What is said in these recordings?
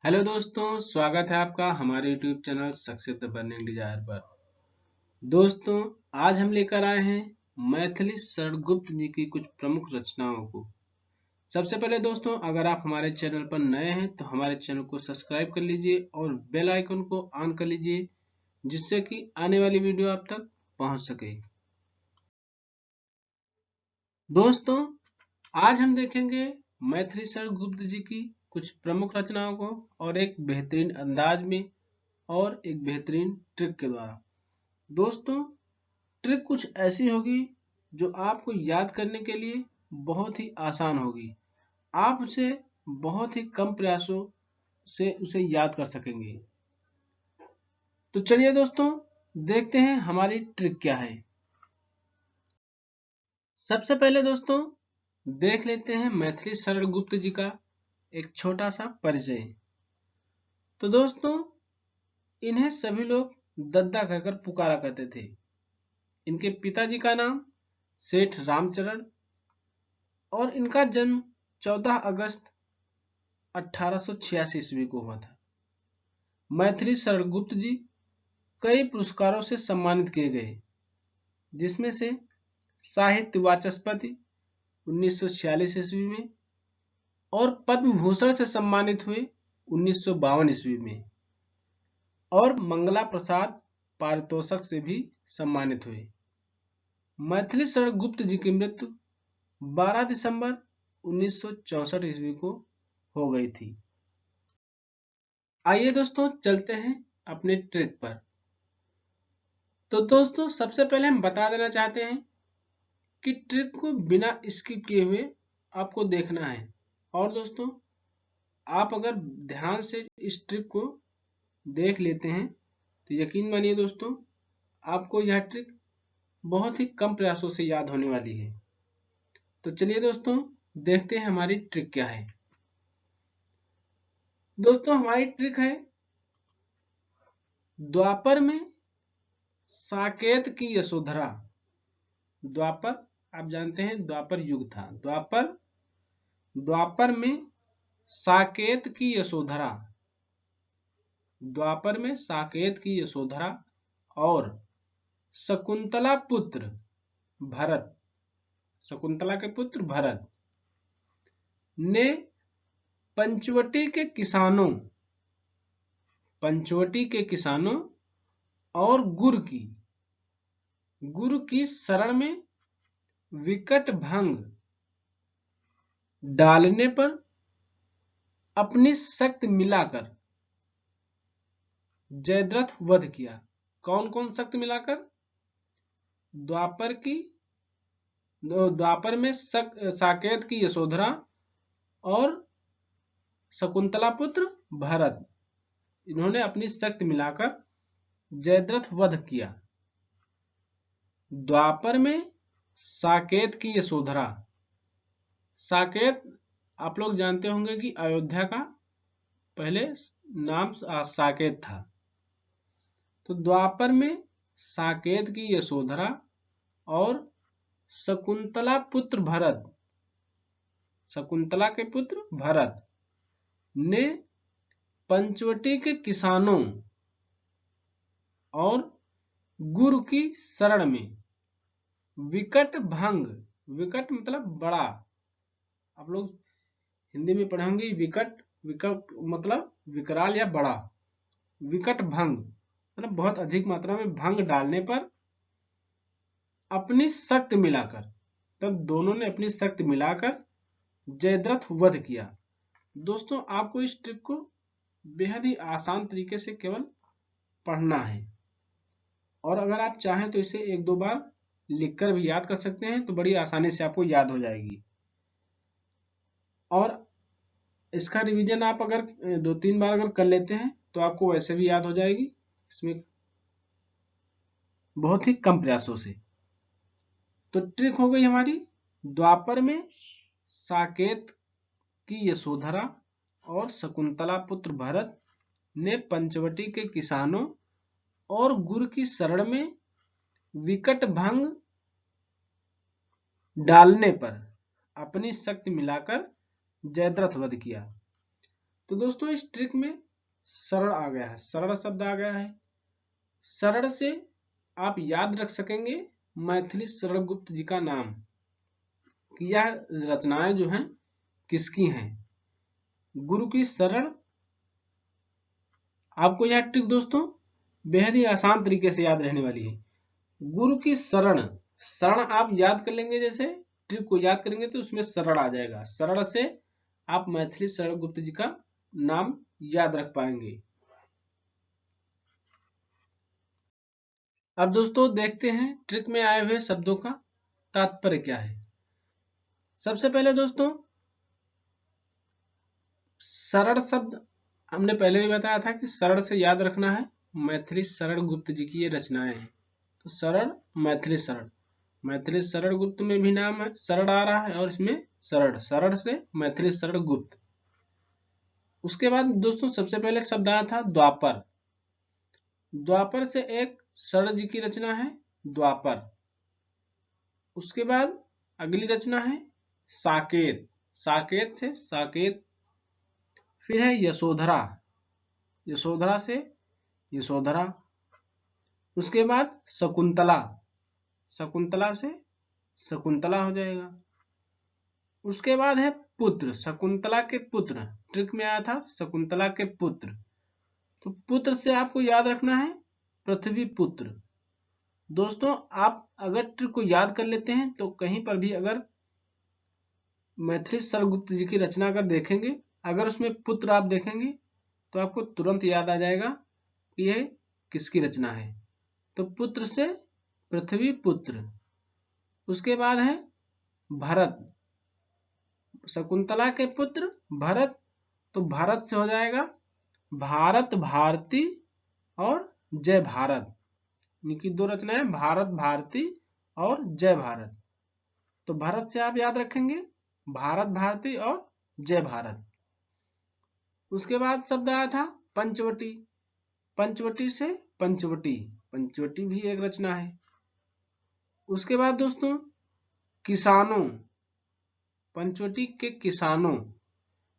Hello दोस्तों, स्वागत है आपका हमारे YouTube channel success the burning desire पर। दोस्तों, आज हम लेकर आए हैं मैथिली शरणगुप्त जी की कुछ प्रमुख रचनाओं को। सबसे पहले दोस्तों, अगर आप हमारे चैनल पर नए हैं तो हमारे चैनल को सब्सक्राइब कर लीजिए और बेल आइकन को ऑन कर लीजिए, जिससे कि आने वाली वीडियो आप तक पहुंच सके। दोस्तों, आज हम देखेंगे मैथिली शरणगुप्त जी की कुछ प्रमुख रचनाओं को और एक बेहतरीन अंदाज में और एक बेहतरीन ट्रिक के द्वारा। दोस्तों, ट्रिक कुछ ऐसी होगी जो आपको याद करने के लिए बहुत ही आसान होगी। आप उसे बहुत ही कम प्रयासों से उसे याद कर सकेंगे। तो चलिए दोस्तों, देखते हैं हमारी ट्रिक क्या है। सबसे पहले दोस्तों, देख लेते हैं मैथिली शरणगुप्त जी का एक छोटा सा परिचय। तो दोस्तों, इन्हें सभी लोग दद्दा कहकर पुकारा करते थे। इनके पिताजी का नाम सेठ रामचरण और इनका जन्म 14 अगस्त 1886 ईस्वी को हुआ था। मैथिली शरणगुप्त जी कई पुरस्कारों से सम्मानित किए गए, जिसमें से साहित्य वाचस्पति 1946 ईस्वी में और पद्म भूषण से सम्मानित हुए 1952 ईस्वी में और मंगला प्रसाद पारितोषक से भी सम्मानित हुए। मैथिली शरणगुप्त जी की मृत्यु 12 दिसंबर 1964 ईस्वी को हो गई थी। आइए दोस्तों, चलते हैं अपने ट्रिक पर। तो दोस्तों, सबसे पहले हम बता देना चाहते हैं कि ट्रिक को बिना स्किप किए हुए आपको देखना है। और दोस्तों, आप अगर ध्यान से इस ट्रिक को देख लेते हैं तो यकीन मानिए दोस्तों, आपको यह ट्रिक बहुत ही कम प्रयासों से याद होने वाली है। तो चलिए दोस्तों, देखते हैं हमारी ट्रिक क्या है। दोस्तों, हमारी ट्रिक है द्वापर में साकेत की यशोधरा। द्वापर, आप जानते हैं द्वापर युग था। द्वापर में साकेत की यशोधरा, द्वापर में साकेत की यशोधरा और शकुंतला पुत्र भरत, शकुंतला के पुत्र भरत ने पंचवटी के किसानों और गुरु की शरण में विकट भंग डालने पर अपनी शक्ति मिलाकर जयद्रथ वध किया। कौन कौन शक्ति मिलाकर? द्वापर में साकेत की यशोधरा और शकुंतला पुत्र भरत, इन्होंने अपनी शक्ति मिलाकर जयद्रथ वध किया। द्वापर में साकेत की यशोधरा, साकेत आप लोग जानते होंगे कि अयोध्या का पहले नाम साकेत था। तो द्वापर में साकेत की यशोधरा और शकुंतला के पुत्र भरत ने पंचवटी के किसानों और गुरु की शरण में विकट भंग, विकट मतलब बड़ा, आप लोग हिंदी में पढ़े होंगे। विकट मतलब विकराल या बड़ा। विकट भंग मतलब बहुत अधिक मात्रा में भंग डालने पर अपनी शक्ति मिलाकर, तब दोनों ने अपनी शक्ति मिलाकर जयद्रथ वध किया। दोस्तों, आपको इस ट्रिक को बेहद ही आसान तरीके से केवल पढ़ना है, और अगर आप चाहें तो इसे एक दो बार लिखकर भी याद कर सकते हैं, तो बड़ी आसानी से आपको याद हो जाएगी। और इसका रिवीजन आप अगर 2-3 बार अगर कर लेते हैं तो आपको वैसे भी याद हो जाएगी, इसमें बहुत ही कम प्रयासों से। तो ट्रिक हो गई हमारी, द्वापर में साकेत की यशोधरा और शकुंतला पुत्र भरत ने पंचवटी के किसानों और गुरु की शरण में विकट भंग डालने पर अपनी शक्ति मिलाकर जयद्रथ वध किया। तो दोस्तों इस ट्रिक में सरल आ गया है, सरल शब्द आ गया है। सरल से आप याद रख सकेंगे मैथिली शरण गुप्त जी का नाम, कि यह रचनाएं जो हैं किसकी हैं। गुरु की शरण, आपको यह ट्रिक दोस्तों बेहद ही आसान तरीके से याद रहने वाली है। गुरु की शरण, शरण आप याद कर लेंगे, जैसे ट्रिक को याद करेंगे तो उसमें शरण आ जाएगा। शरण से आप मैथिली शरण गुप्त जी का नाम याद रख पाएंगे। अब दोस्तों देखते हैं ट्रिक में आए हुए शब्दों का तात्पर्य क्या है। सबसे पहले दोस्तों शरण शब्द हमने पहले भी बताया था कि शरण से याद रखना है मैथिली शरण गुप्त जी की ये रचनाएं हैं। तो शरण, मैथिली शरण, मैथिली शरण गुप्त में भी नाम है शरण आ रहा है, और इसमें शरण, शरण से मैथिली शरण गुप्त। उसके बाद दोस्तों सबसे पहले शब्द आया था द्वापर। द्वापर से एक शरण जी की रचना है द्वापर। उसके बाद अगली रचना है साकेत, साकेत से साकेत। फिर है यशोधरा, यशोधरा से यशोधरा। उसके बाद शकुंतला, शकुंतला से शकुंतला हो जाएगा। उसके बाद है पुत्र, शकुंतला के पुत्र, ट्रिक में आया था शकुंतला के पुत्र। तो पुत्र से आपको याद रखना है पृथ्वी पुत्र। दोस्तों आप अगर ट्रिक को याद कर लेते हैं तो कहीं पर भी अगर मैथिली शरणगुप्त जी की रचना अगर देखेंगे, अगर उसमें पुत्र आप देखेंगे तो आपको तुरंत याद आ जाएगा कि यह किसकी रचना है। तो पुत्र से पृथ्वी पुत्र। उसके बाद है भरत, शकुंतला के पुत्र भरत। तो भारत से हो जाएगा भारत भारती और जय भारत। इनकी दो रचनाएं भारत भारती और जय भारत। तो भारत से आप याद रखेंगे भारत भारती और जय भारत। उसके बाद शब्द आया था पंचवटी, पंचवटी से पंचवटी, पंचवटी भी एक रचना है। उसके बाद दोस्तों किसानों, पंचवटी के किसानों।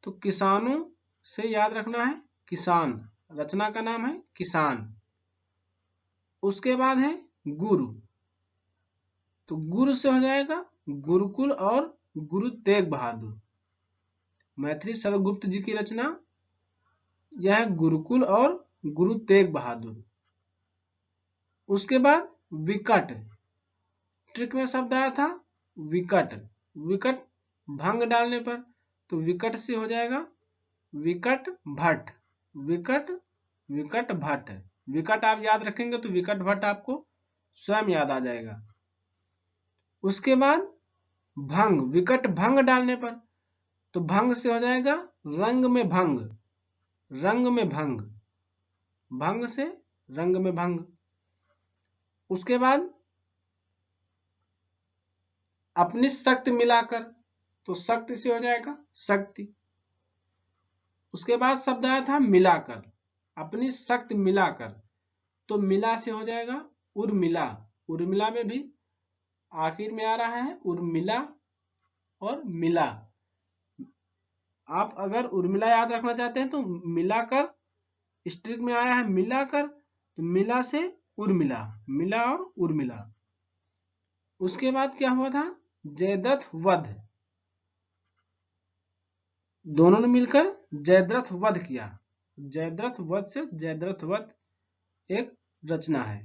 तो किसानों से याद रखना है किसान, रचना का नाम है किसान। उसके बाद है गुरु, तो गुरु से हो जाएगा गुरुकुल और गुरु तेग बहादुर। मैथिली शरणगुप्त जी की रचना यह है गुरुकुल और गुरु तेग बहादुर। उसके बाद विकट, ट्रिक में शब्द आया था विकट, विकट भंग डालने पर। तो विकट से हो जाएगा विकट भट्ट, विकट, विकट भट्ट। विकट आप याद रखेंगे तो विकट भट्ट आपको स्वयं याद आ जाएगा। उसके बाद भंग, विकट भंग डालने पर। तो भंग से हो जाएगा रंग में भंग, रंग में भंग, भंग से रंग में भंग। उसके बाद अपनी शक्ति मिलाकर, तो शक्ति से हो जाएगा शक्ति। उसके बाद शब्द आया था मिलाकर, अपनी शक्ति मिलाकर। तो मिला से हो जाएगा उर्मिला, उर्मिला में भी आखिर में आ रहा है उर्मिला और मिला। आप अगर उर्मिला याद रखना चाहते हैं तो मिलाकर, इस ट्रिक में आया है मिलाकर, तो मिला से उर्मिला, मिला और उर्मिला। उसके बाद क्या हुआ था जयद्रथ वध, दोनों ने मिलकर जयद्रथ वध किया। जयद्रथ वध से जयद्रथ वध एक रचना है।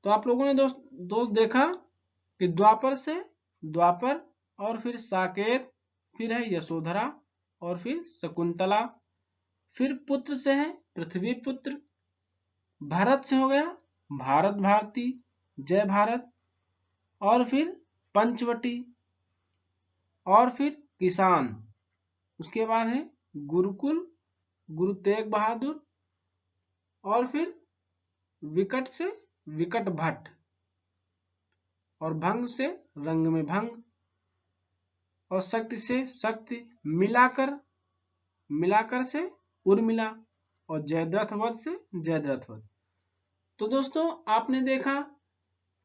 तो आप लोगों ने दोस्त देखा कि द्वापर से द्वापर, और फिर साकेत, फिर है यशोधरा, और फिर शकुंतला, फिर पुत्र से है पृथ्वी पुत्र, भारत से हो गया भारत भारती जय भारत, और फिर पंचवटी, और फिर किसान। उसके बाद है गुरुकुल, गुरु तेग बहादुर, और फिर विकट से विकट भट्ट, और भंग से रंग में भंग, और शक्ति से शक्ति, मिलाकर, मिलाकर से उर्मिला, और जयद्रथ वध से जयद्रथ वध। तो दोस्तों आपने देखा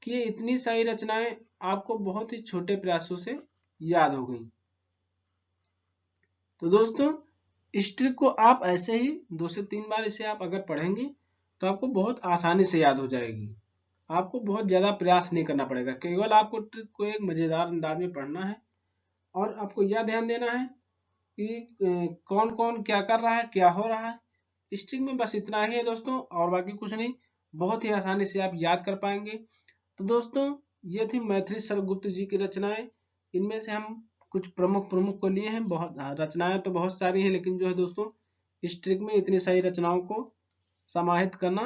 कि ये इतनी सारी रचनाएं आपको बहुत ही छोटे प्रयासों से याद हो गई। तो दोस्तों इस ट्रिक को आप ऐसे ही 2 से 3 बार इसे आप अगर पढ़ेंगे तो आपको बहुत आसानी से याद हो जाएगी। आपको बहुत ज़्यादा प्रयास नहीं करना पड़ेगा, केवल आपको ट्रिक को एक मज़ेदार अंदाज में पढ़ना है और आपको यह ध्यान देना है कि कौन कौन क्या कर रहा है, क्या हो रहा है। इस ट्रिक में बस इतना ही है दोस्तों, और बाकी कुछ नहीं। बहुत ही आसानी से आप याद कर पाएंगे। तो दोस्तों, ये थी मैथिली सर्वगुप्त जी की रचनाएं। इनमें से हम कुछ प्रमुख प्रमुख को लिए हैं। बहुत रचनाएं तो बहुत सारी हैं, लेकिन जो है दोस्तों, इस ट्रिक में इतनी सारी रचनाओं को समाहित करना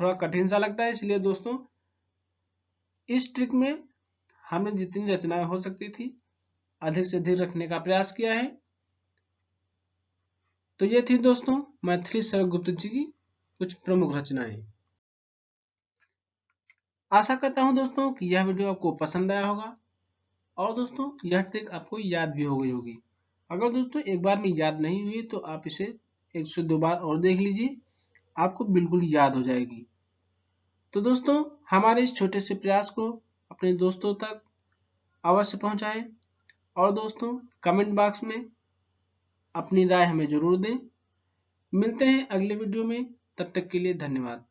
थोड़ा कठिन सा लगता है। इसलिए दोस्तों, इस ट्रिक में हमने जितनी रचनाएं हो सकती थी अधिक से अधिक रखने का प्रयास किया है। तो ये थी दोस्तों मैथिली सर्वगुप्त जी की कुछ प्रमुख रचनाएं। आशा करता हूं दोस्तों कि यह वीडियो आपको पसंद आया होगा और दोस्तों यह ट्रिक आपको याद भी हो गई होगी। अगर दोस्तों एक बार में याद नहीं हुई तो आप इसे 1 से 2 बार और देख लीजिए, आपको बिल्कुल याद हो जाएगी। तो दोस्तों, हमारे इस छोटे से प्रयास को अपने दोस्तों तक अवश्य पहुंचाएं और दोस्तों कमेंट बॉक्स में अपनी राय हमें जरूर दें। मिलते हैं अगले वीडियो में, तब तक के लिए धन्यवाद।